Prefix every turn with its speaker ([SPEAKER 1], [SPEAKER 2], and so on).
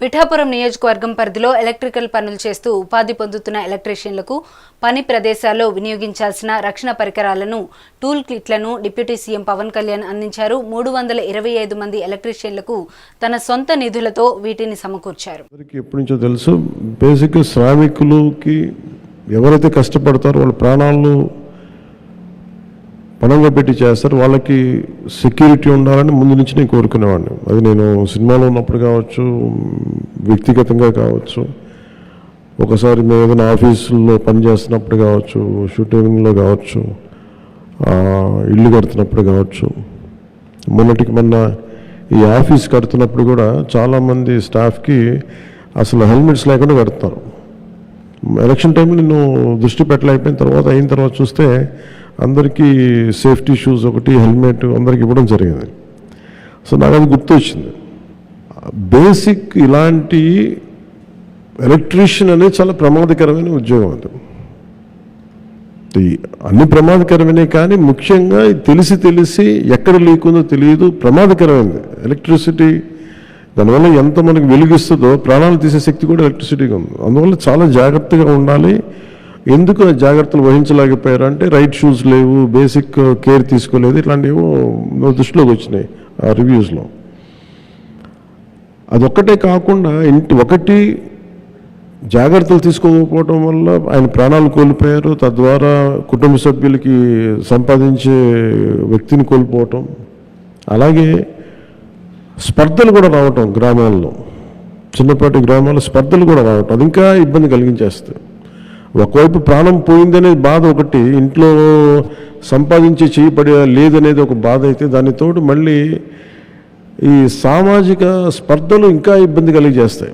[SPEAKER 1] పిఠాపురం నియోజకవర్గం పరిధిలో ఎలక్ట్రికల్ పనులు చేస్తూ ఉపాధి పొందుతున్న ఎలక్ట్రీషియన్లకు పని ప్రదేశాల్లో వినియోగించాల్సిన రక్షణ పరికరాలను టూల్ కిట్లను డిప్యూటీ సీఎం పవన్ కళ్యాణ్ అందించారు. 325 మంది ఎలక్ట్రీషియన్లకు తన సొంత నిధులతో వీటిని సమకూర్చారు.
[SPEAKER 2] ఎప్పటి నుంచో తెలుసు, బేసిక్ శ్రామికులకి ఎవరైతే కష్టపడతారో వాళ్ళ ప్రాణాలను పణంగా పెట్టి చేస్తారు, వాళ్ళకి సెక్యూరిటీ ఉండాలని ముందు నుంచి నేను కోరుకునేవాడిని. అది నేను సినిమాలో ఉన్నప్పుడు కావచ్చు, వ్యక్తిగతంగా కావచ్చు, ఒకసారి మేము ఏదైనా ఆఫీసుల్లో పనిచేస్తున్నప్పుడు కావచ్చు, షూటింగ్లో కావచ్చు, ఇల్లు కడుతున్నప్పుడు కావచ్చు, మొన్న ఈ ఆఫీస్ కడుతున్నప్పుడు కూడా చాలామంది స్టాఫ్కి అసలు హెల్మెట్స్ లేకుండా కడుతున్నారు. ఎలక్షన్ టైంలో నేను దృష్టి పెట్టలేకపోయిన తర్వాత అయిన తర్వాత చూస్తే అందరికీ సేఫ్టీ షూస్ ఒకటి, హెల్మెట్ అందరికి ఇవ్వడం జరిగింది. సో నాకు అది గుర్తు వచ్చింది. బేసిక్ ఇలాంటి ఎలక్ట్రీషియన్ అనేది చాలా ప్రమాదకరమైన ఉద్యోగం. అది అన్ని ప్రమాదకరమైనవి, కానీ ముఖ్యంగా తెలిసి ఎక్కడ లేకుందో తెలియదు, ప్రమాదకరమైనది ఎలక్ట్రిసిటీ. దానివల్ల ఎంత మనకు వెలుగిస్తుందో ప్రాణాలు తీసే శక్తి కూడా ఎలక్ట్రిసిటీగా ఉంది. అందువల్ల చాలా జాగ్రత్తగా ఉండాలి. ఎందుకు జాగ్రత్తలు వహించలేకపోయారు అంటే రైట్ షూస్ లేవు, బేసిక్ కేర్ తీసుకోలేదు, ఇట్లాంటివి దృష్టిలోకి వచ్చినాయి ఆ రివ్యూస్లో. అదొక్కటే కాకుండా ఒకటి జాగ్రత్తలు తీసుకోకపోవడం వల్ల ఆయన ప్రాణాలు కోల్పోయారు, తద్వారా కుటుంబ సభ్యులకి సంపాదించే వ్యక్తిని కోల్పోవటం, అలాగే స్పర్ధలు కూడా రావటం, గ్రామాల్లో చిన్నపాటి గ్రామాల్లో స్పర్ధలు కూడా రావటం, అది ఇంకా ఇబ్బంది కలిగించేస్తుంది. ఒకవైపు ప్రాణం పోయిందనే బాధ ఒకటి, ఇంట్లో సంపాదించే చేయబడి లేదనేది ఒక బాధ అయితే, దానితోడు మళ్ళీ ఈ సామాజిక స్పర్ధలు ఇంకా ఇబ్బంది కలిగజేస్తాయి.